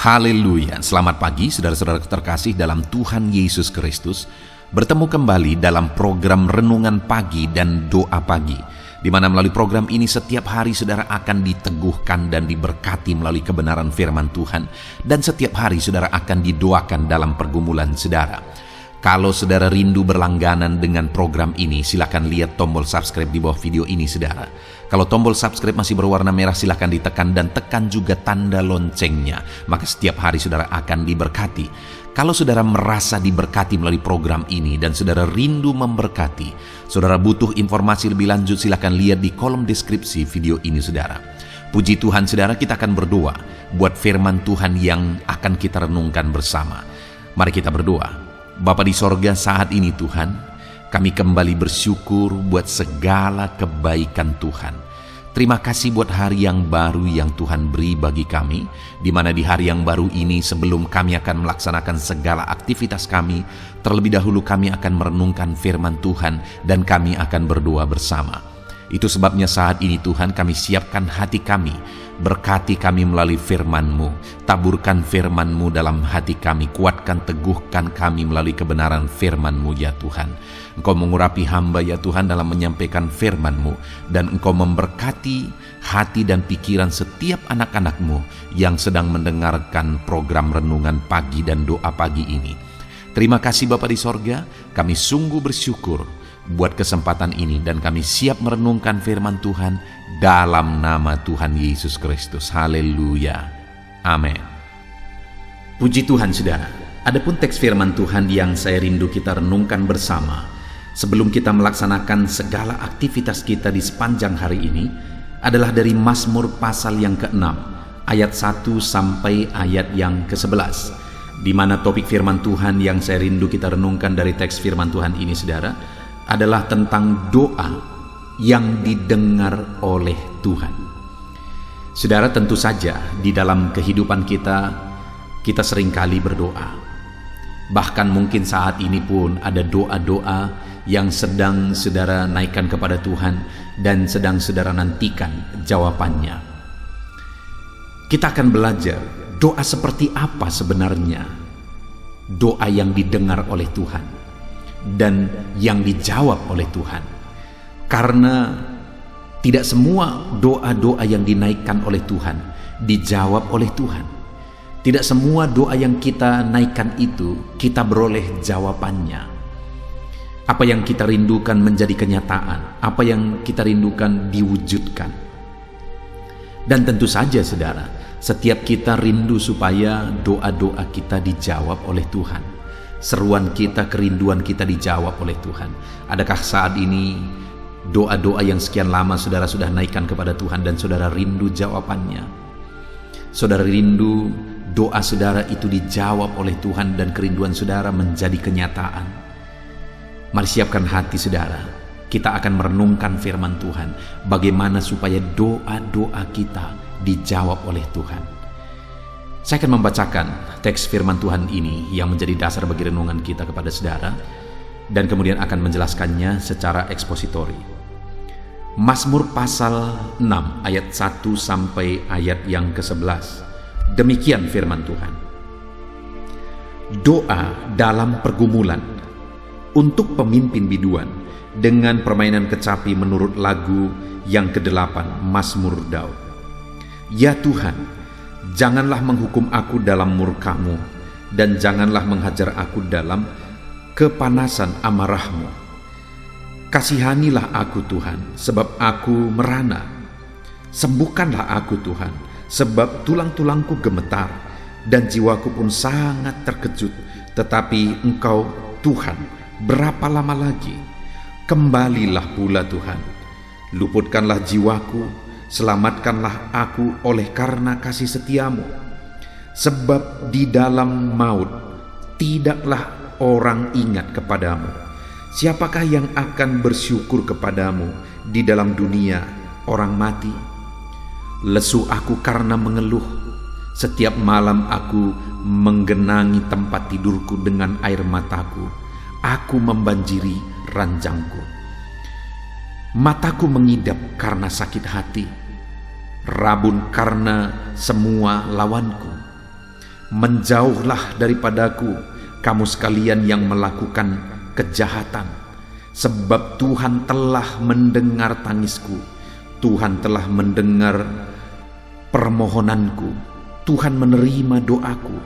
Haleluya, selamat pagi saudara-saudara terkasih dalam Tuhan Yesus Kristus. Bertemu kembali dalam program Renungan Pagi dan Doa Pagi, di mana melalui program ini setiap hari saudara akan diteguhkan dan diberkati melalui kebenaran firman Tuhan. Dan setiap hari saudara akan didoakan dalam pergumulan saudara. Kalau saudara rindu berlangganan dengan program ini, silakan lihat tombol subscribe di bawah video ini saudara. Kalau tombol subscribe masih berwarna merah, silakan ditekan dan tekan juga tanda loncengnya. Maka setiap hari saudara akan diberkati. Kalau saudara merasa diberkati melalui program ini dan saudara rindu memberkati, saudara butuh informasi lebih lanjut, silakan lihat di kolom deskripsi video ini saudara. Puji Tuhan saudara, kita akan berdoa buat firman Tuhan yang akan kita renungkan bersama. Mari kita berdoa. Bapa di sorga, saat ini Tuhan, kami kembali bersyukur buat segala kebaikan Tuhan. Terima kasih buat hari yang baru yang Tuhan beri bagi kami, di mana di hari yang baru ini sebelum kami akan melaksanakan segala aktivitas kami, terlebih dahulu kami akan merenungkan firman Tuhan dan kami akan berdoa bersama. Itu sebabnya saat ini Tuhan kami siapkan hati kami, berkati kami melalui firman-Mu, taburkan firman-Mu dalam hati kami, kuatkan teguhkan kami melalui kebenaran firman-Mu ya Tuhan. Engkau mengurapi hamba ya Tuhan dalam menyampaikan firman-Mu, dan Engkau memberkati hati dan pikiran setiap anak-anak-Mu yang sedang mendengarkan program Renungan Pagi dan Doa Pagi ini. Terima kasih Bapa di sorga, kami sungguh bersyukur buat kesempatan ini dan kami siap merenungkan firman Tuhan dalam nama Tuhan Yesus Kristus. Haleluya. Amin. Puji Tuhan saudara. Adapun teks firman Tuhan yang saya rindu kita renungkan bersama sebelum kita melaksanakan segala aktivitas kita di sepanjang hari ini adalah dari Mazmur pasal yang ke-6 ayat 1 sampai ayat yang ke-11, di mana topik firman Tuhan yang saya rindu kita renungkan dari teks firman Tuhan ini saudara adalah tentang doa yang didengar oleh Tuhan. Saudara, tentu saja di dalam kehidupan kita seringkali berdoa. Bahkan mungkin saat ini pun ada doa-doa yang sedang saudara naikkan kepada Tuhan dan sedang saudara nantikan jawabannya. Kita akan belajar doa seperti apa sebenarnya doa yang didengar oleh Tuhan dan yang dijawab oleh Tuhan. Karena tidak semua doa-doa yang dinaikkan oleh Tuhan dijawab oleh Tuhan. Tidak semua doa yang kita naikkan itu kita beroleh jawabannya. Apa yang kita rindukan menjadi kenyataan, apa yang kita rindukan diwujudkan. Dan tentu saja saudara, setiap kita rindu supaya doa-doa kita dijawab oleh Tuhan. Seruan kita, kerinduan kita dijawab oleh Tuhan. Adakah saat ini doa-doa yang sekian lama saudara sudah naikkan kepada Tuhan dan saudara rindu jawabannya? Saudara rindu doa saudara itu dijawab oleh Tuhan dan kerinduan saudara menjadi kenyataan. Mari siapkan hati saudara. Kita akan merenungkan firman Tuhan, bagaimana supaya doa-doa kita dijawab oleh Tuhan. Saya akan membacakan teks firman Tuhan ini yang menjadi dasar bagi renungan kita kepada saudara, dan kemudian akan menjelaskannya secara ekspositori. Mazmur pasal 6 ayat 1 sampai ayat yang ke-11. Demikian firman Tuhan. Doa dalam pergumulan untuk pemimpin biduan dengan permainan kecapi menurut lagu yang ke-8 Mazmur Daud. Ya Tuhan, janganlah menghukum aku dalam murka-Mu, dan janganlah menghajar aku dalam kepanasan amarah-Mu. Kasihanilah aku Tuhan, sebab aku merana. Sembuhkanlah aku Tuhan, sebab tulang-tulangku gemetar, dan jiwaku pun sangat terkejut. Tetapi Engkau Tuhan, berapa lama lagi? Kembalilah pula Tuhan, luputkanlah jiwaku, selamatkanlah aku oleh karena kasih setia-Mu. Sebab di dalam maut tidaklah orang ingat kepadamu. Siapakah yang akan bersyukur kepadamu di dalam dunia orang mati? Lesu aku karena mengeluh. Setiap malam aku menggenangi tempat tidurku dengan air mataku. Aku membanjiri ranjangku. Mataku mengidap karena sakit hati, rabun karena semua lawanku. Menjauhlah daripadaku, kamu sekalian yang melakukan kejahatan, sebab Tuhan telah mendengar tangisku, Tuhan telah mendengar permohonanku, Tuhan menerima doaku.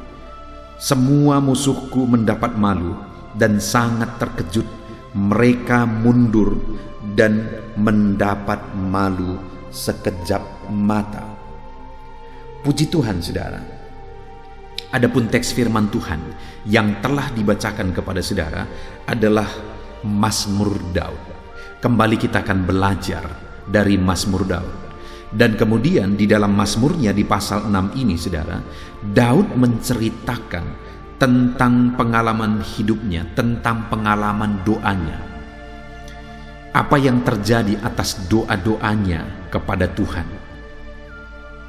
Semua musuhku mendapat malu dan sangat terkejut, mereka mundur dan mendapat malu sekejap mata. Puji Tuhan, saudara. Adapun teks firman Tuhan yang telah dibacakan kepada saudara adalah Mazmur Daud. Kembali kita akan belajar dari Mazmur Daud. Dan kemudian di dalam Mazmurnya di pasal 6 ini, saudara, Daud menceritakan tentang pengalaman hidupnya, tentang pengalaman doanya. Apa yang terjadi atas doa-doanya kepada Tuhan.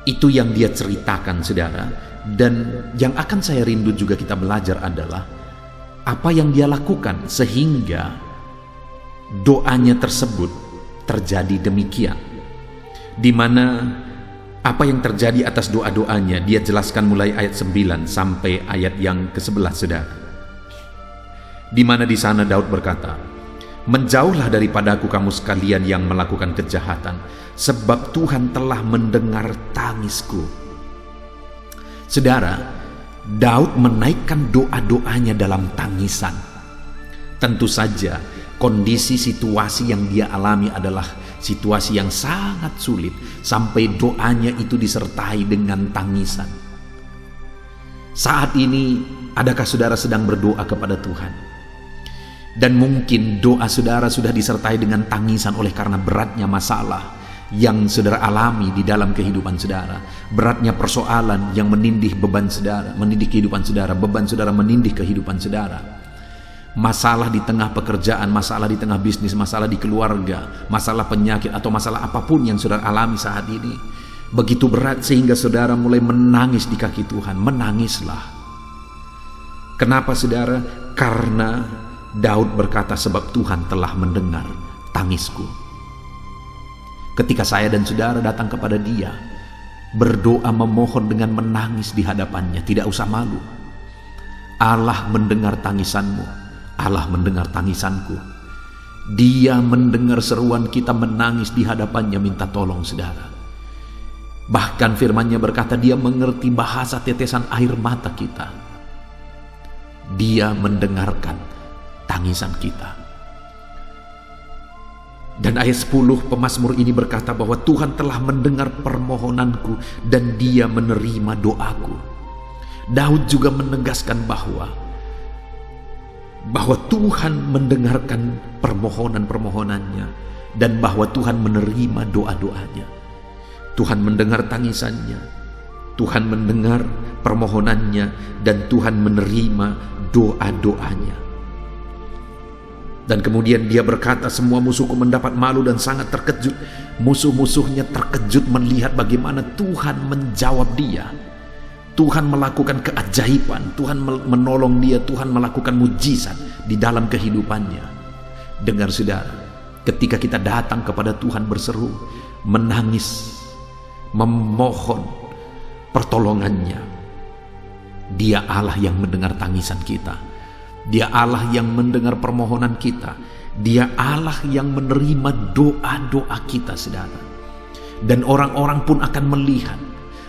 Itu yang dia ceritakan, saudara. Dan yang akan saya rindu juga kita belajar adalah apa yang dia lakukan sehingga doanya tersebut terjadi demikian. Di mana apa yang terjadi atas doa-doanya dia jelaskan mulai ayat 9 sampai ayat yang ke-11, saudara. Di mana di sana Daud berkata, "Menjauhlah daripadaku kamu sekalian yang melakukan kejahatan, sebab Tuhan telah mendengar tangisku." Saudara, Daud menaikkan doa-doanya dalam tangisan. Tentu saja kondisi situasi yang dia alami adalah situasi yang sangat sulit, sampai doanya itu disertai dengan tangisan. Saat ini, adakah saudara sedang berdoa kepada Tuhan? Dan mungkin doa saudara sudah disertai dengan tangisan oleh karena beratnya masalah yang saudara alami di dalam kehidupan saudara, beratnya persoalan yang menindih beban saudara, menindih kehidupan saudara, beban saudara menindih kehidupan saudara. Masalah di tengah pekerjaan, masalah di tengah bisnis, masalah di keluarga, masalah penyakit atau masalah apapun yang saudara alami saat ini begitu berat sehingga saudara mulai menangis di kaki Tuhan. Menangislah. Kenapa, saudara? Karena Daud berkata, sebab Tuhan telah mendengar tangisku. Ketika saya dan saudara datang kepada Dia, berdoa memohon dengan menangis di hadapannya, tidak usah malu. Allah mendengar tangisanmu, Allah mendengar tangisanku. Dia mendengar seruan kita menangis di hadapannya minta tolong, saudara. Bahkan firman-Nya berkata Dia mengerti bahasa tetesan air mata kita. Dia mendengarkan tangisan kita. Dan ayat 10 pemazmur ini berkata bahwa Tuhan telah mendengar permohonanku dan Dia menerima doaku. Daud juga menegaskan bahwa Tuhan mendengarkan permohonan-permohonannya dan bahwa Tuhan menerima doa-doanya. Tuhan mendengar tangisannya, Tuhan mendengar permohonannya, dan Tuhan menerima doa-doanya. Dan kemudian dia berkata, semua musuhku mendapat malu dan sangat terkejut. Musuh-musuhnya terkejut melihat bagaimana Tuhan menjawab dia. Tuhan melakukan keajaiban, Tuhan menolong dia, Tuhan melakukan mujizat di dalam kehidupannya. Dengar, saudara, ketika kita datang kepada Tuhan berseru, menangis, memohon pertolongannya, Dia Allah yang mendengar tangisan kita. Dia Allah yang mendengar permohonan kita. Dia Allah yang menerima doa-doa kita, saudara. Dan orang-orang pun akan melihat.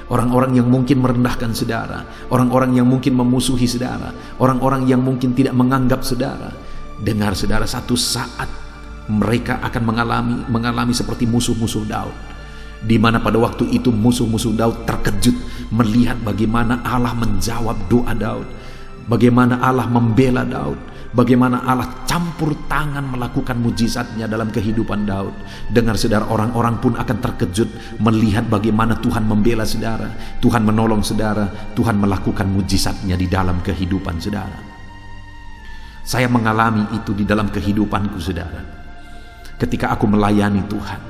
Orang-orang yang mungkin merendahkan saudara, orang-orang yang mungkin memusuhi saudara, orang-orang yang mungkin tidak menganggap saudara. Dengar, saudara, satu saat mereka akan mengalami seperti musuh-musuh Daud, di mana pada waktu itu musuh-musuh Daud terkejut melihat bagaimana Allah menjawab doa Daud, bagaimana Allah membela Daud, bagaimana Allah campur tangan melakukan mujizatnya dalam kehidupan Daud. Dengar, saudara, orang-orang pun akan terkejut melihat bagaimana Tuhan membela saudara, Tuhan menolong saudara, Tuhan melakukan mujizatnya di dalam kehidupan saudara. Saya mengalami itu di dalam kehidupanku, saudara. Ketika aku melayani Tuhan,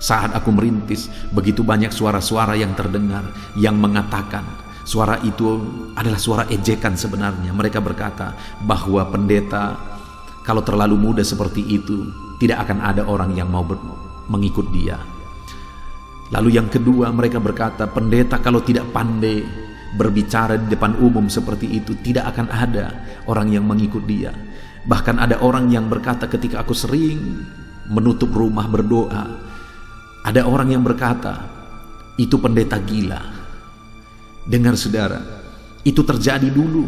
saat aku merintis, begitu banyak suara-suara yang terdengar yang mengatakan, suara itu adalah suara ejekan sebenarnya. Mereka berkata bahwa pendeta kalau terlalu muda seperti itu, tidak akan ada orang yang mau mengikut dia. Lalu yang kedua, mereka berkata, pendeta kalau tidak pandai berbicara di depan umum seperti itu, tidak akan ada orang yang mengikut dia. Bahkan ada orang yang berkata ketika aku sering menutup rumah berdoa, ada orang yang berkata, itu pendeta gila. Dengar saudara, itu terjadi dulu.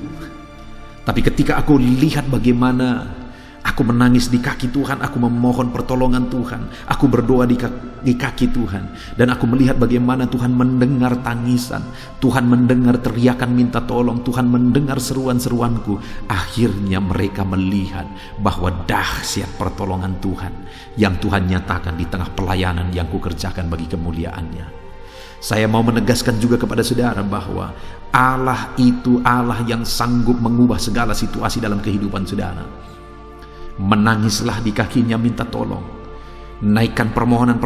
Tapi ketika aku lihat bagaimana aku menangis di kaki Tuhan, aku memohon pertolongan Tuhan, aku berdoa di kaki Tuhan, dan aku melihat bagaimana Tuhan mendengar tangisan, Tuhan mendengar teriakan minta tolong, Tuhan mendengar seruan-seruanku. Akhirnya mereka melihat bahwa dahsyat pertolongan Tuhan yang Tuhan nyatakan di tengah pelayanan yang kukerjakan bagi kemuliaan-Nya. Saya mau menegaskan juga kepada saudara bahwa Allah itu Allah yang sanggup mengubah segala situasi dalam kehidupan saudara. Menangislah di kakinya minta tolong. Naikkan permohonan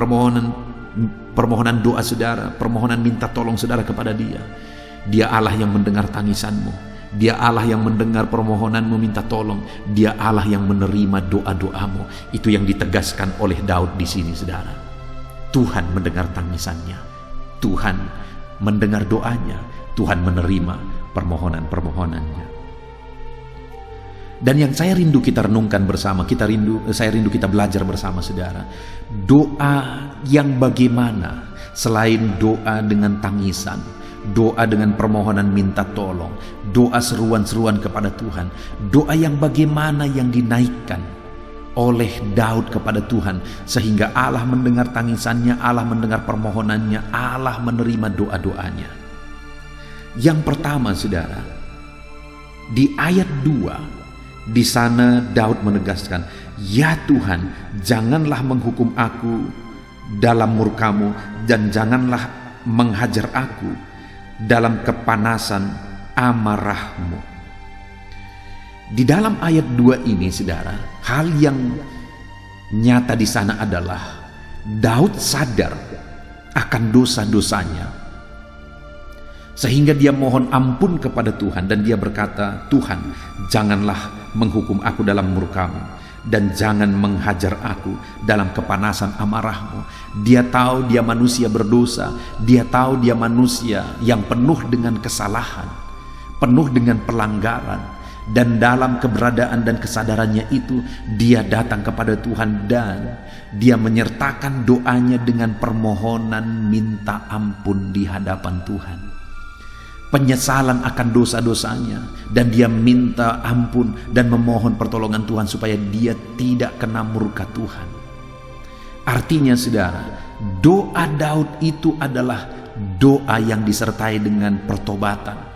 doa saudara, permohonan minta tolong saudara kepada Dia. Dia Allah yang mendengar tangisanmu. Dia Allah yang mendengar permohonanmu minta tolong. Dia Allah yang menerima doa-doamu. Itu yang ditegaskan oleh Daud di sini saudara. Tuhan mendengar tangisannya. Tuhan mendengar doanya, Tuhan menerima permohonan-permohonannya. Dan yang saya rindu kita renungkan bersama, saya rindu kita belajar bersama saudara, doa yang bagaimana selain doa dengan tangisan, doa dengan permohonan minta tolong, doa seruan-seruan kepada Tuhan, doa yang bagaimana yang dinaikkan oleh Daud kepada Tuhan, sehingga Allah mendengar tangisannya, Allah mendengar permohonannya, Allah menerima doa-doanya. Yang pertama saudara, di ayat 2, di sana Daud menegaskan, ya Tuhan, janganlah menghukum aku dalam murka-Mu, dan janganlah menghajar aku dalam kepanasan amarah-Mu. Di dalam ayat 2 ini saudara, hal yang nyata di sana adalah Daud sadar akan dosa-dosanya, sehingga dia mohon ampun kepada Tuhan, dan dia berkata, Tuhan, janganlah menghukum aku dalam murka-Mu, dan jangan menghajar aku dalam kepanasan amarah-Mu. Dia tahu dia manusia berdosa, dia tahu dia manusia yang penuh dengan kesalahan, penuh dengan pelanggaran. Dan dalam keberadaan dan kesadarannya itu, dia datang kepada Tuhan dan dia menyertakan doanya dengan permohonan minta ampun di hadapan Tuhan. Penyesalan akan dosa-dosanya, dan dia minta ampun dan memohon pertolongan Tuhan supaya dia tidak kena murka Tuhan. Artinya saudara, doa Daud itu adalah doa yang disertai dengan pertobatan,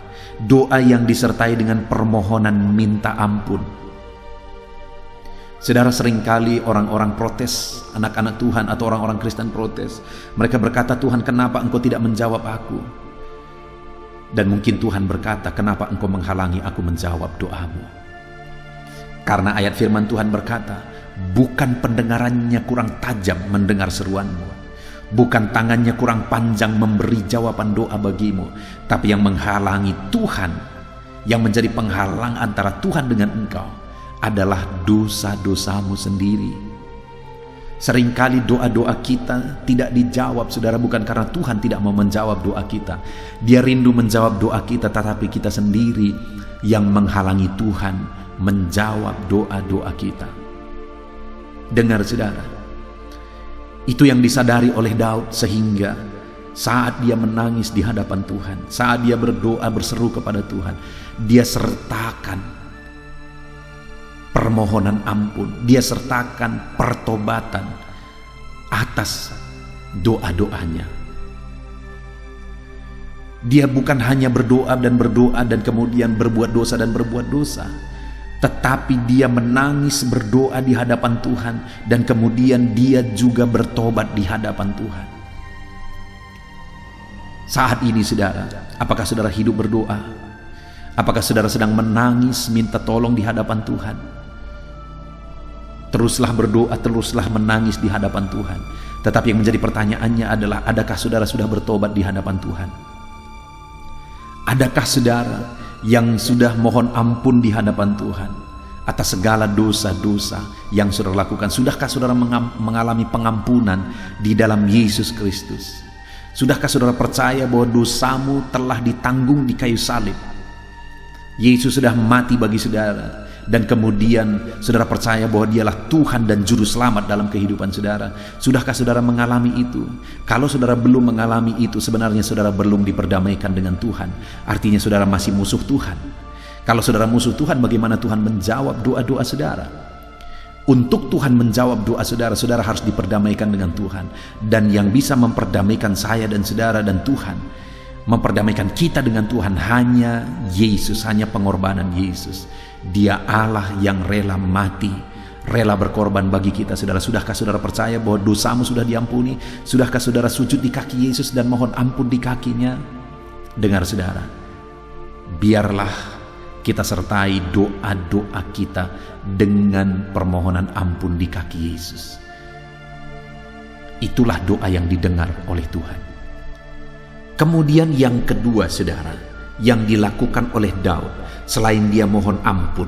doa yang disertai dengan permohonan minta ampun. Saudara, seringkali orang-orang protes, anak-anak Tuhan atau orang-orang Kristen protes. Mereka berkata, Tuhan, kenapa Engkau tidak menjawab aku? Dan mungkin Tuhan berkata, kenapa Engkau menghalangi aku menjawab doamu? Karena ayat firman Tuhan berkata, bukan pendengarannya kurang tajam mendengar seruanmu, bukan tangannya kurang panjang memberi jawaban doa bagimu, tapi yang menghalangi Tuhan, yang menjadi penghalang antara Tuhan dengan engkau adalah dosa-dosamu sendiri. Seringkali doa-doa kita tidak dijawab saudara, bukan karena Tuhan tidak mau menjawab doa kita. Dia rindu menjawab doa kita, tetapi kita sendiri yang menghalangi Tuhan menjawab doa-doa kita. Dengar saudara, itu yang disadari oleh Daud, sehingga saat dia menangis di hadapan Tuhan, saat dia berdoa berseru kepada Tuhan, dia sertakan permohonan ampun, dia sertakan pertobatan atas doa-doanya. Dia bukan hanya berdoa dan kemudian berbuat dosa dan berbuat dosa, tetapi dia menangis berdoa di hadapan Tuhan, dan kemudian dia juga bertobat di hadapan Tuhan. Saat ini saudara, apakah saudara hidup berdoa? Apakah saudara sedang menangis minta tolong di hadapan Tuhan? Teruslah berdoa, teruslah menangis di hadapan Tuhan. Tetapi yang menjadi pertanyaannya adalah, adakah saudara sudah bertobat di hadapan Tuhan? Adakah saudara yang sudah mohon ampun di hadapan Tuhan atas segala dosa-dosa yang saudara lakukan? Sudahkah saudara mengalami pengampunan di dalam Yesus Kristus? Sudahkah saudara percaya bahwa dosamu telah ditanggung di kayu salib? Yesus sudah mati bagi saudara, dan kemudian saudara percaya bahwa dialah Tuhan dan Juru Selamat dalam kehidupan saudara. Sudahkah saudara mengalami itu? Kalau saudara belum mengalami itu, sebenarnya saudara belum diperdamaikan dengan Tuhan. Artinya saudara masih musuh Tuhan. Kalau saudara musuh Tuhan, bagaimana Tuhan menjawab doa-doa saudara? Untuk Tuhan menjawab doa saudara, saudara harus diperdamaikan dengan Tuhan. Dan yang bisa memperdamaikan saya dan saudara dan Tuhan, memperdamaikan kita dengan Tuhan, hanya Yesus, hanya pengorbanan Yesus. Dia Allah yang rela mati, rela berkorban bagi kita. Saudara, sudahkah saudara percaya bahwa dosamu sudah diampuni? Sudahkah saudara sujud di kaki Yesus dan mohon ampun di kakinya? Dengar saudara, biarlah kita sertai doa-doa kita dengan permohonan ampun di kaki Yesus. Itulah doa yang didengar oleh Tuhan. Kemudian yang kedua saudara, yang dilakukan oleh Daud selain dia mohon ampun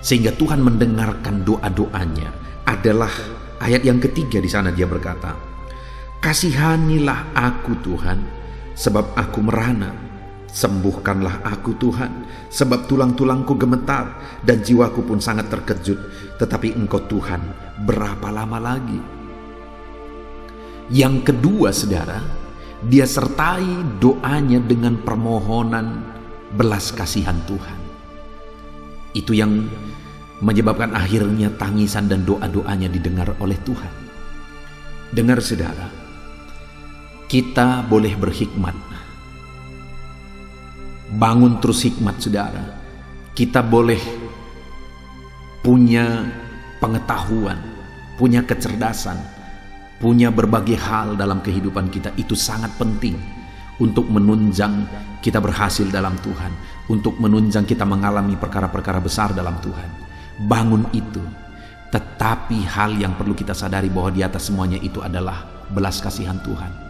sehingga Tuhan mendengarkan doa-doanya, adalah ayat yang ketiga. Di sana dia berkata, "Kasihanilah aku Tuhan, sebab aku merana. Sembuhkanlah aku Tuhan, sebab tulang-tulangku gemetar dan jiwaku pun sangat terkejut. Tetapi Engkau Tuhan, berapa lama lagi?" Yang kedua saudara, dia sertai doanya dengan permohonan belas kasihan Tuhan. Itu yang menyebabkan akhirnya tangisan dan doa-doanya didengar oleh Tuhan. Dengar saudara, kita boleh berhikmat. Bangun terus hikmat saudara. Kita boleh punya pengetahuan, punya kecerdasan, punya berbagai hal dalam kehidupan kita. Itu sangat penting untuk menunjang kita berhasil dalam Tuhan, untuk menunjang kita mengalami perkara-perkara besar dalam Tuhan. Bangun itu. Tetapi hal yang perlu kita sadari bahwa di atas semuanya itu adalah belas kasihan Tuhan.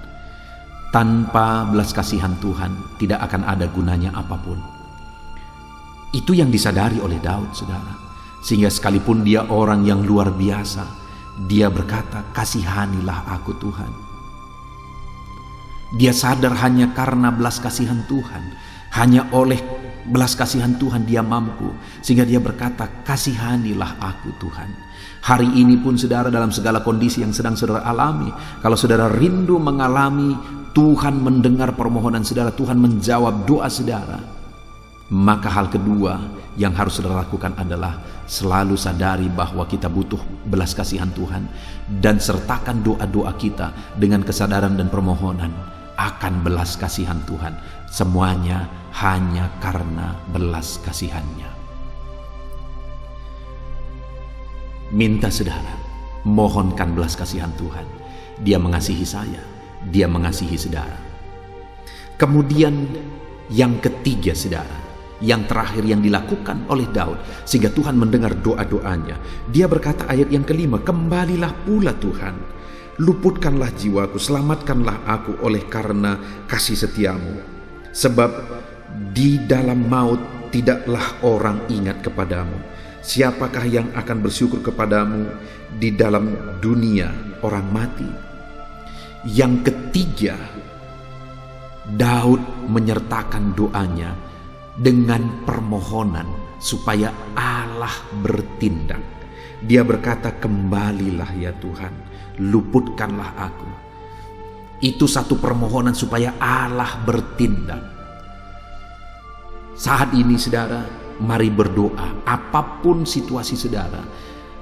Tanpa belas kasihan Tuhan tidak akan ada gunanya apapun. Itu yang disadari oleh Daud saudara. Sehingga sekalipun dia orang yang luar biasa, dia berkata, "Kasihanilah aku Tuhan." Dia sadar hanya karena belas kasihan Tuhan, hanya oleh belas kasihan Tuhan dia mampu. Sehingga dia berkata, "Kasihanilah aku Tuhan." Hari ini pun saudara, dalam segala kondisi yang sedang saudara alami, kalau saudara rindu mengalami Tuhan mendengar permohonan saudara, Tuhan menjawab doa saudara, maka hal kedua yang harus saudara lakukan adalah selalu sadari bahwa kita butuh belas kasihan Tuhan, dan sertakan doa-doa kita dengan kesadaran dan permohonan akan belas kasihan Tuhan. Semuanya hanya karena belas kasihannya. Minta saudara, mohonkan belas kasihan Tuhan. Dia mengasihi saya, dia mengasihi saudara. Kemudian yang ketiga saudara, yang terakhir yang dilakukan oleh Daud sehingga Tuhan mendengar doa-doanya, dia berkata ayat yang kelima, "Kembalilah pula Tuhan, luputkanlah jiwaku, selamatkanlah aku oleh karena kasih setiamu. Sebab di dalam maut tidaklah orang ingat kepadamu. Siapakah yang akan bersyukur kepadamu di dalam dunia orang mati?" Yang ketiga, Daud menyertakan doanya dengan permohonan supaya Allah bertindak. Dia berkata, "Kembalilah ya Tuhan, luputkanlah aku." Itu satu permohonan supaya Allah bertindak. Saat ini saudara, mari berdoa. Apapun situasi saudara,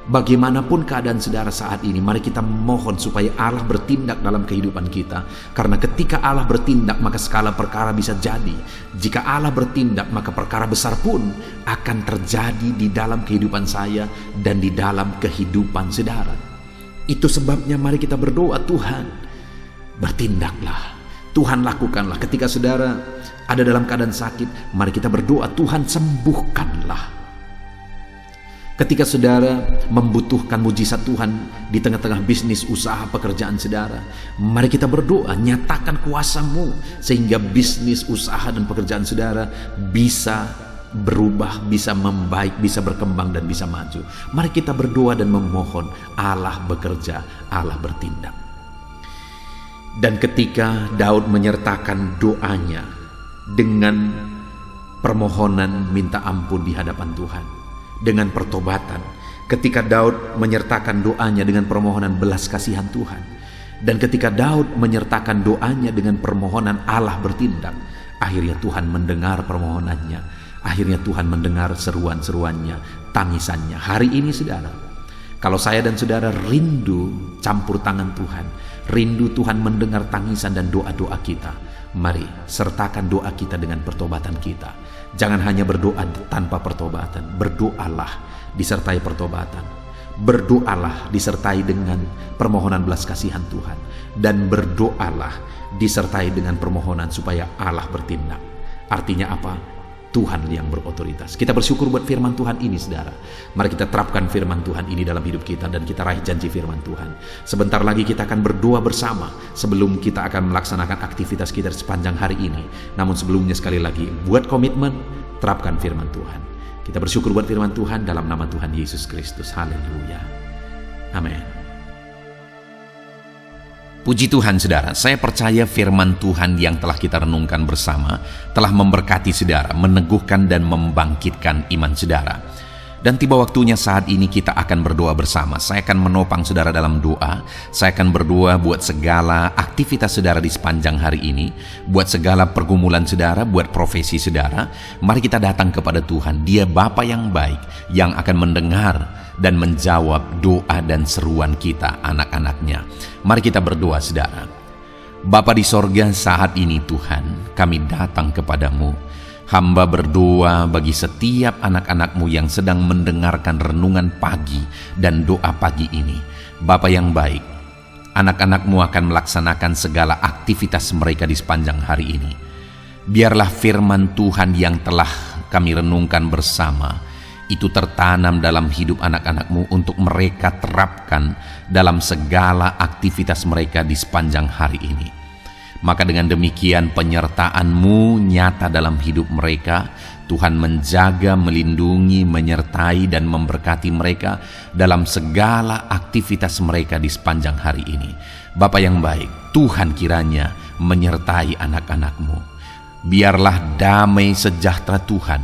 bagaimanapun keadaan saudara saat ini, mari kita mohon supaya Allah bertindak dalam kehidupan kita. Karena ketika Allah bertindak, maka segala perkara bisa jadi. Jika Allah bertindak, maka perkara besar pun akan terjadi di dalam kehidupan saya dan di dalam kehidupan saudara. Itu sebabnya mari kita berdoa, Tuhan bertindaklah, Tuhan lakukanlah. Ketika saudara ada dalam keadaan sakit, mari kita berdoa, Tuhan sembuhkanlah. Ketika saudara membutuhkan mujizat Tuhan di tengah-tengah bisnis, usaha, pekerjaan saudara, mari kita berdoa, nyatakan kuasa-Mu sehingga bisnis, usaha, dan pekerjaan saudara bisa berubah, bisa membaik, bisa berkembang, dan bisa maju. Mari kita berdoa dan memohon Allah bekerja, Allah bertindak. Dan ketika Daud menyertakan doanya dengan permohonan minta ampun di hadapan Tuhan, dengan pertobatan, ketika Daud menyertakan doanya dengan permohonan belas kasihan Tuhan, dan ketika Daud menyertakan doanya dengan permohonan Allah bertindak, akhirnya Tuhan mendengar permohonannya, akhirnya Tuhan mendengar seruan-seruannya, tangisannya. Hari ini saudara, kalau saya dan saudara rindu campur tangan Tuhan, rindu Tuhan mendengar tangisan dan doa-doa kita, mari sertakan doa kita dengan pertobatan kita. Jangan hanya berdoa tanpa pertobatan, berdoalah disertai pertobatan. Berdoalah disertai dengan permohonan belas kasihan Tuhan, dan berdoalah disertai dengan permohonan supaya Allah bertindak. Artinya apa? Tuhan yang berotoritas. Kita bersyukur buat firman Tuhan ini saudara. Mari kita terapkan firman Tuhan ini dalam hidup kita dan kita raih janji firman Tuhan. Sebentar lagi kita akan berdoa bersama sebelum kita akan melaksanakan aktivitas kita sepanjang hari ini. Namun sebelumnya sekali lagi, buat komitmen, terapkan firman Tuhan. Kita bersyukur buat firman Tuhan dalam nama Tuhan Yesus Kristus. Haleluya. Amin. Puji Tuhan saudara, saya percaya firman Tuhan yang telah kita renungkan bersama telah memberkati saudara, meneguhkan dan membangkitkan iman saudara. Dan tiba waktunya saat ini kita akan berdoa bersama. Saya akan menopang saudara dalam doa. Saya akan berdoa buat segala aktivitas saudara di sepanjang hari ini, buat segala pergumulan saudara, buat profesi saudara. Mari kita datang kepada Tuhan. Dia Bapa yang baik, yang akan mendengar dan menjawab doa dan seruan kita, anak-anaknya. Mari kita berdoa saudara. Bapa di sorga, saat ini Tuhan, kami datang kepadamu. Hamba berdoa bagi setiap anak-anak-Mu yang sedang mendengarkan renungan pagi dan doa pagi ini. Bapa yang baik, anak-anak-Mu akan melaksanakan segala aktivitas mereka di sepanjang hari ini. Biarlah firman Tuhan yang telah kami renungkan bersama itu tertanam dalam hidup anak-anak-Mu untuk mereka terapkan dalam segala aktivitas mereka di sepanjang hari ini. Maka dengan demikian penyertaan-Mu nyata dalam hidup mereka. Tuhan menjaga, melindungi, menyertai dan memberkati mereka dalam segala aktivitas mereka di sepanjang hari ini. Bapa yang baik, Tuhan kiranya menyertai anak-anak-Mu. Biarlah damai sejahtera Tuhan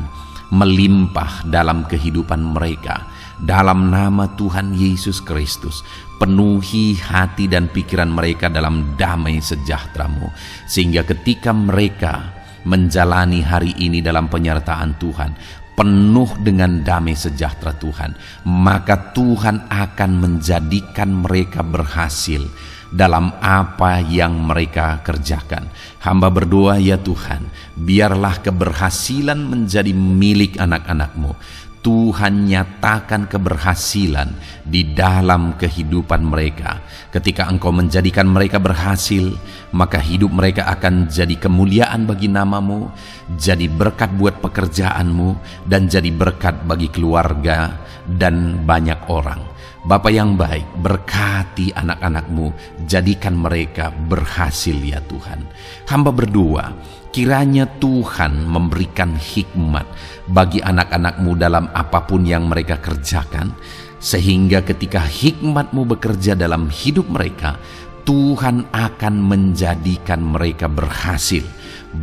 melimpah dalam kehidupan mereka. Dalam nama Tuhan Yesus Kristus, penuhi hati dan pikiran mereka dalam damai sejahtera-Mu, sehingga ketika mereka menjalani hari ini dalam penyertaan Tuhan, penuh dengan damai sejahtera Tuhan, maka Tuhan akan menjadikan mereka berhasil dalam apa yang mereka kerjakan. Hamba berdoa ya Tuhan, biarlah keberhasilan menjadi milik anak-anak-Mu. Tuhan nyatakan keberhasilan di dalam kehidupan mereka. Ketika Engkau menjadikan mereka berhasil, maka hidup mereka akan jadi kemuliaan bagi nama-Mu, jadi berkat buat pekerjaan-Mu, dan jadi berkat bagi keluarga dan banyak orang. Bapa yang baik, berkati anak-anak-Mu, jadikan mereka berhasil ya Tuhan. Hamba berdoa, kiranya Tuhan memberikan hikmat bagi anak-anak-Mu dalam apapun yang mereka kerjakan, sehingga ketika hikmat-Mu bekerja dalam hidup mereka, Tuhan akan menjadikan mereka berhasil.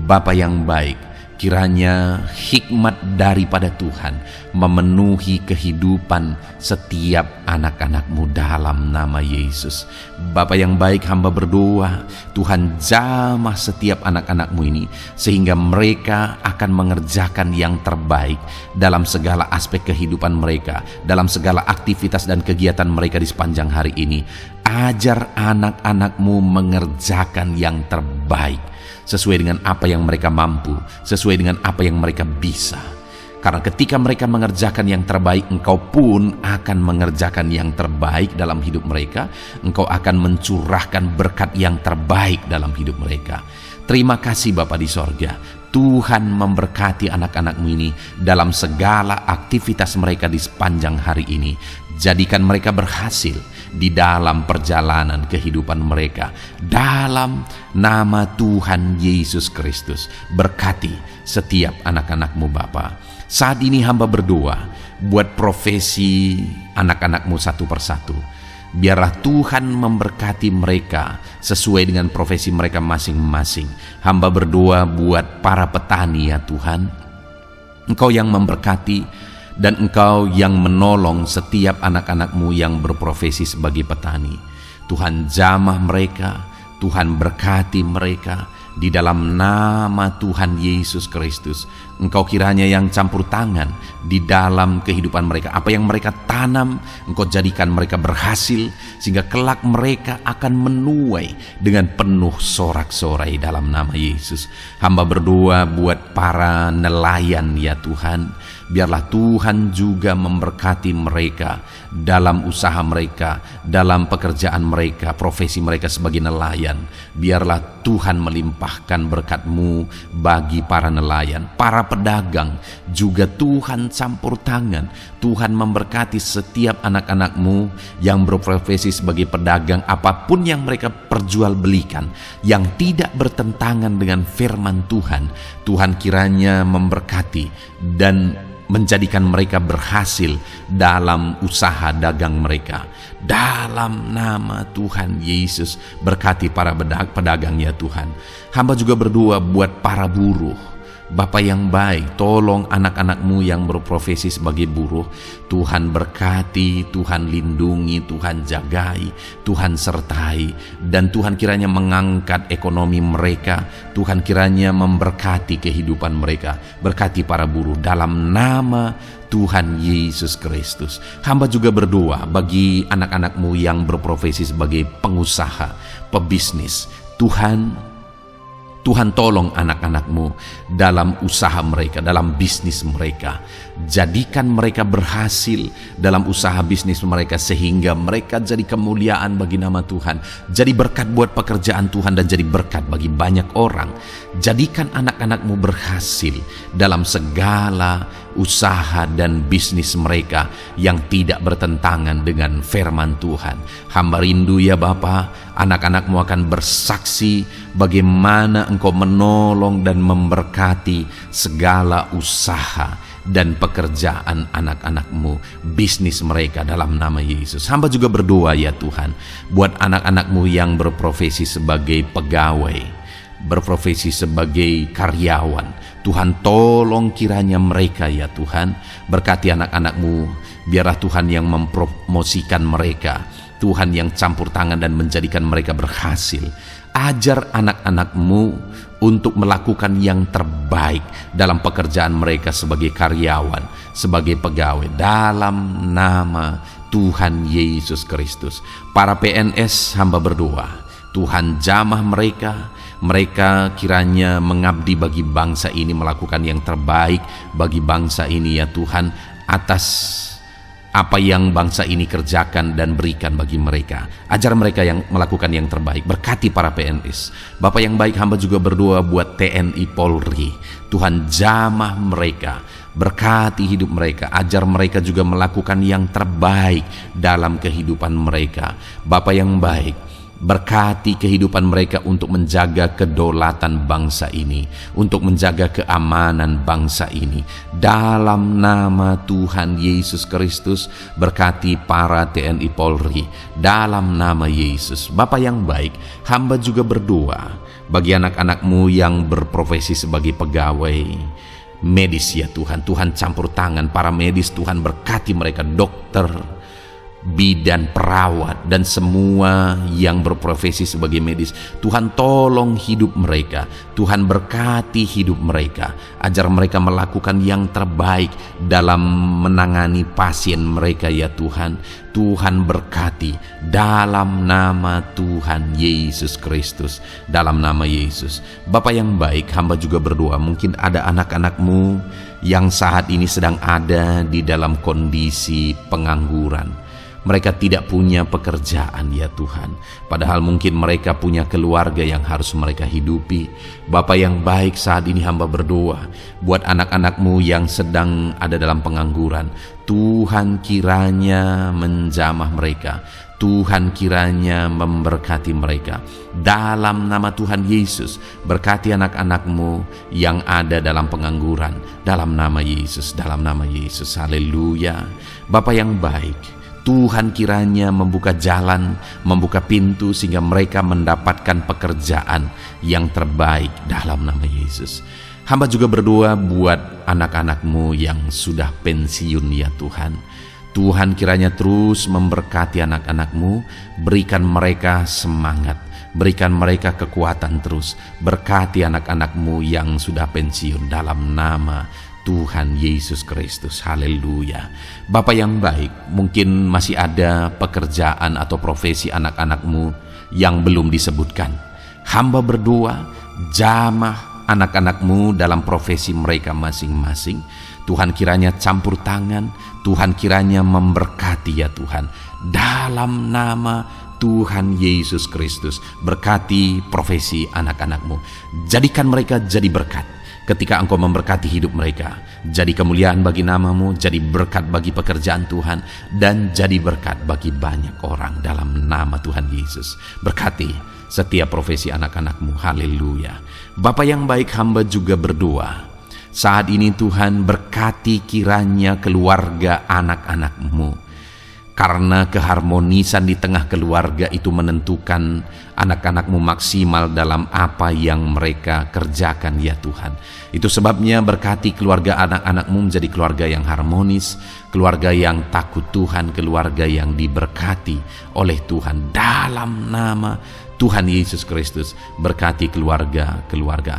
Bapa yang baik, kiranya hikmat daripada Tuhan memenuhi kehidupan setiap anak-anak-Mu dalam nama Yesus. Bapa yang baik, hamba berdoa Tuhan jamah setiap anak-anak-Mu ini, sehingga mereka akan mengerjakan yang terbaik dalam segala aspek kehidupan mereka, dalam segala aktivitas dan kegiatan mereka di sepanjang hari ini. Ajar anak-anak-Mu mengerjakan yang terbaik sesuai dengan apa yang mereka mampu, sesuai dengan apa yang mereka bisa. Karena ketika mereka mengerjakan yang terbaik, Engkau pun akan mengerjakan yang terbaik dalam hidup mereka. Engkau akan mencurahkan berkat yang terbaik dalam hidup mereka. Terima kasih Bapa di sorga. Tuhan memberkati anak-anak-Mu ini dalam segala aktivitas mereka di sepanjang hari ini. Jadikan mereka berhasil di dalam perjalanan kehidupan mereka. Dalam nama Tuhan Yesus Kristus, berkati setiap anak-anak-Mu Bapa. Saat ini hamba berdoa buat profesi anak-anak-Mu satu persatu. Biarlah Tuhan memberkati mereka sesuai dengan profesi mereka masing-masing. Hamba berdoa buat para petani ya Tuhan, Engkau yang memberkati dan Engkau yang menolong setiap anak-anak-Mu yang berprofesi sebagai petani. Tuhan jamah mereka, Tuhan berkati mereka. Di dalam nama Tuhan Yesus Kristus, Engkau kiranya yang campur tangan di dalam kehidupan mereka. Apa yang mereka tanam, Engkau jadikan mereka berhasil, sehingga kelak mereka akan menuai dengan penuh sorak-sorai dalam nama Yesus. Hamba berdoa buat para nelayan ya Tuhan. Biarlah Tuhan juga memberkati mereka dalam usaha mereka, dalam pekerjaan mereka, profesi mereka sebagai nelayan. Biarlah Tuhan melimpahkan berkat-Mu bagi para nelayan, para pedagang juga Tuhan campur tangan. Tuhan memberkati setiap anak-anak-Mu yang berprofesi sebagai pedagang, apapun yang mereka perjualbelikan yang tidak bertentangan dengan firman Tuhan. Tuhan kiranya memberkati dan menjadikan mereka berhasil dalam usaha dagang mereka. Dalam nama Tuhan Yesus, berkati para pedagang ya Tuhan. Hamba juga berdoa buat para buruh. Bapa yang baik, tolong anak-anak-Mu yang berprofesi sebagai buruh. Tuhan berkati, Tuhan lindungi, Tuhan jagai, Tuhan sertai. Dan Tuhan kiranya mengangkat ekonomi mereka. Tuhan kiranya memberkati kehidupan mereka. Berkati para buruh dalam nama Tuhan Yesus Kristus. Hamba juga berdoa bagi anak-anak-Mu yang berprofesi sebagai pengusaha, pebisnis. Tuhan tolong anak-anak-Mu dalam usaha mereka, dalam bisnis mereka. Jadikan mereka berhasil dalam usaha bisnis mereka, sehingga mereka jadi kemuliaan bagi nama Tuhan. Jadi berkat buat pekerjaan Tuhan dan jadi berkat bagi banyak orang. Jadikan anak-anak-Mu berhasil dalam segala usaha dan bisnis mereka yang tidak bertentangan dengan firman Tuhan. Hamba rindu ya Bapa, anak-anak-Mu akan bersaksi bagaimana Engkau menolong dan memberkati segala usaha dan pekerjaan anak-anak-Mu, bisnis mereka dalam nama Yesus. Hamba juga berdoa ya Tuhan buat anak-anak-Mu yang berprofesi sebagai pegawai, berprofesi sebagai karyawan. Tuhan tolong kiranya mereka ya Tuhan, berkati anak-anak-Mu. Biarlah Tuhan yang mempromosikan mereka, Tuhan yang campur tangan dan menjadikan mereka berhasil. Ajar anak-anak-Mu untuk melakukan yang terbaik dalam pekerjaan mereka sebagai karyawan, sebagai pegawai, dalam nama Tuhan Yesus Kristus. Para PNS hamba berdoa, Tuhan jamah mereka. Mereka kiranya mengabdi bagi bangsa ini, melakukan yang terbaik bagi bangsa ini ya Tuhan, atas apa yang bangsa ini kerjakan dan berikan bagi mereka. Ajar mereka yang melakukan yang terbaik. Berkati para PNS. Bapak yang baik, hamba juga berdoa buat TNI Polri. Tuhan jamah mereka, berkati hidup mereka. Ajar mereka juga melakukan yang terbaik dalam kehidupan mereka. Bapak yang baik, berkati kehidupan mereka untuk menjaga kedaulatan bangsa ini, untuk menjaga keamanan bangsa ini. Dalam nama Tuhan Yesus Kristus, berkati para TNI Polri dalam nama Yesus. Bapa yang baik, hamba juga berdoa bagi anak-anak-Mu yang berprofesi sebagai pegawai medis ya Tuhan. Tuhan campur tangan para medis, Tuhan berkati mereka, dokter, bidan, perawat, dan semua yang berprofesi sebagai medis. Tuhan tolong hidup mereka, Tuhan berkati hidup mereka. Ajar mereka melakukan yang terbaik dalam menangani pasien mereka ya Tuhan. Tuhan berkati dalam nama Tuhan Yesus Kristus, dalam nama Yesus. Bapa yang baik, hamba juga berdoa, mungkin ada anak-anak-Mu yang saat ini sedang ada di dalam kondisi pengangguran. Mereka tidak punya pekerjaan ya Tuhan, padahal mungkin mereka punya keluarga yang harus mereka hidupi. Bapa yang baik, saat ini hamba berdoa buat anak-anak-Mu yang sedang ada dalam pengangguran. Tuhan kiranya menjamah mereka, Tuhan kiranya memberkati mereka. Dalam nama Tuhan Yesus, berkati anak-anak-Mu yang ada dalam pengangguran, dalam nama Yesus, dalam nama Yesus. Haleluya. Bapa yang baik, Tuhan kiranya membuka jalan, membuka pintu sehingga mereka mendapatkan pekerjaan yang terbaik dalam nama Yesus. Hamba juga berdoa buat anak-anak-Mu yang sudah pensiun ya Tuhan. Tuhan kiranya terus memberkati anak-anak-Mu, berikan mereka semangat, berikan mereka kekuatan terus. Berkati anak-anak-Mu yang sudah pensiun dalam nama Tuhan Yesus Kristus. Haleluya. Bapa yang baik, mungkin masih ada pekerjaan atau profesi anak-anak-Mu yang belum disebutkan. Hamba berdoa, jamah anak-anak-Mu dalam profesi mereka masing-masing. Tuhan kiranya campur tangan, Tuhan kiranya memberkati ya Tuhan. Dalam nama Tuhan Yesus Kristus, berkati profesi anak-anak-Mu. Jadikan mereka jadi berkat. Ketika Engkau memberkati hidup mereka, jadi kemuliaan bagi nama-Mu, jadi berkat bagi pekerjaan Tuhan, dan jadi berkat bagi banyak orang dalam nama Tuhan Yesus. Berkati setiap profesi anak-anak-Mu. Haleluya. Bapa yang baik, hamba juga berdoa. Saat ini Tuhan berkati kiranya keluarga anak-anak-Mu. Karena keharmonisan di tengah keluarga itu menentukan anak-anak-Mu maksimal dalam apa yang mereka kerjakan ya Tuhan. Itu sebabnya berkati keluarga anak-anak-Mu menjadi keluarga yang harmonis, keluarga yang takut Tuhan, keluarga yang diberkati oleh Tuhan. Dalam nama Tuhan Yesus Kristus, berkati keluarga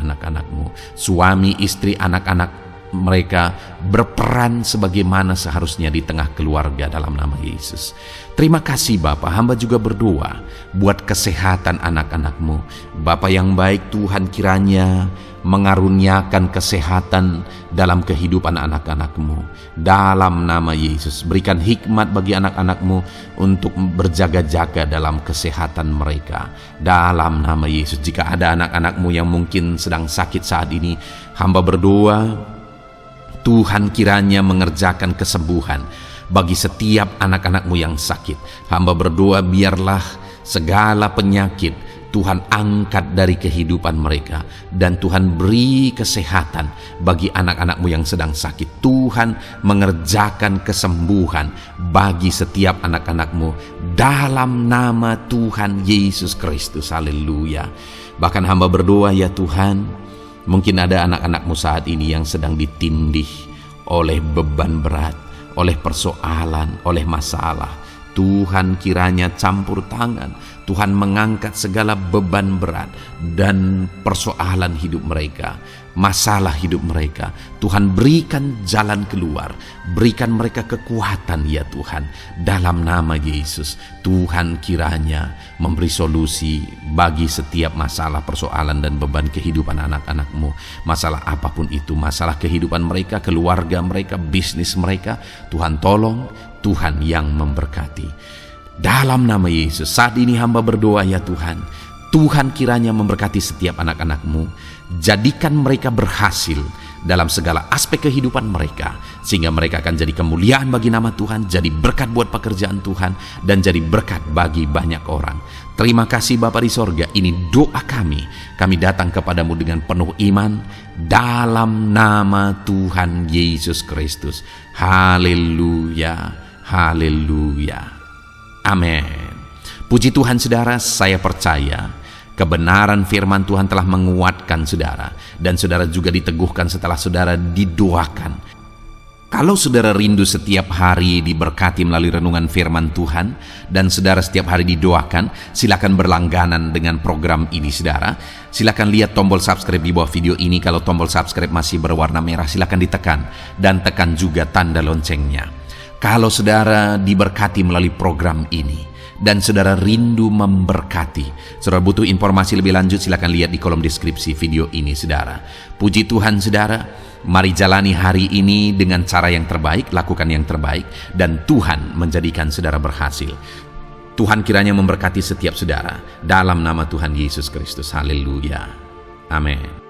anak-anak-Mu. Suami, istri, anak-anak mereka berperan sebagaimana seharusnya di tengah keluarga dalam nama Yesus. Terima kasih Bapa, hamba juga berdoa buat kesehatan anak-anak-Mu. Bapa yang baik, Tuhan kiranya mengaruniakan kesehatan dalam kehidupan anak-anak-Mu. Dalam nama Yesus, berikan hikmat bagi anak-anak-Mu untuk berjaga-jaga dalam kesehatan mereka. Dalam nama Yesus, jika ada anak-anak-Mu yang mungkin sedang sakit saat ini, hamba berdoa Tuhan kiranya mengerjakan kesembuhan bagi setiap anak-anak-Mu yang sakit. Hamba berdoa biarlah segala penyakit Tuhan angkat dari kehidupan mereka, dan Tuhan beri kesehatan bagi anak-anak-Mu yang sedang sakit. Tuhan mengerjakan kesembuhan bagi setiap anak-anak-Mu dalam nama Tuhan Yesus Kristus. Haleluya. Bahkan hamba berdoa ya Tuhan, mungkin ada anak-anak-Mu saat ini yang sedang ditindih oleh beban berat, oleh persoalan, oleh masalah. Tuhan kiranya campur tangan, Tuhan mengangkat segala beban berat dan persoalan hidup mereka, masalah hidup mereka. Tuhan berikan jalan keluar, berikan mereka kekuatan ya Tuhan. Dalam nama Yesus, Tuhan kiranya memberi solusi bagi setiap masalah, persoalan dan beban kehidupan anak-anak-Mu. Masalah apapun itu, masalah kehidupan mereka, keluarga mereka, bisnis mereka, Tuhan tolong, Tuhan yang memberkati. Dalam nama Yesus, saat ini hamba berdoa ya Tuhan, Tuhan kiranya memberkati setiap anak-anak-Mu, jadikan mereka berhasil dalam segala aspek kehidupan mereka, sehingga mereka akan jadi kemuliaan bagi nama Tuhan, jadi berkat buat pekerjaan Tuhan, dan jadi berkat bagi banyak orang. Terima kasih Bapa di sorga, ini doa kami datang kepadamu dengan penuh iman, dalam nama Tuhan Yesus Kristus. Haleluya. Haleluya. Amin. Puji Tuhan saudara, saya percaya kebenaran firman Tuhan telah menguatkan saudara, dan saudara juga diteguhkan setelah saudara didoakan. Kalau saudara rindu setiap hari diberkati melalui renungan firman Tuhan, dan saudara setiap hari didoakan, silakan berlangganan dengan program ini saudara. Silakan lihat tombol subscribe di bawah video ini. Kalau tombol subscribe masih berwarna merah, silakan ditekan, dan tekan juga tanda loncengnya. Kalau saudara diberkati melalui program ini dan saudara rindu memberkati, saudara butuh informasi lebih lanjut, silakan lihat di kolom deskripsi video ini saudara. Puji Tuhan saudara, mari jalani hari ini dengan cara yang terbaik, lakukan yang terbaik, dan Tuhan menjadikan saudara berhasil. Tuhan kiranya memberkati setiap saudara dalam nama Tuhan Yesus Kristus. Haleluya. Amin.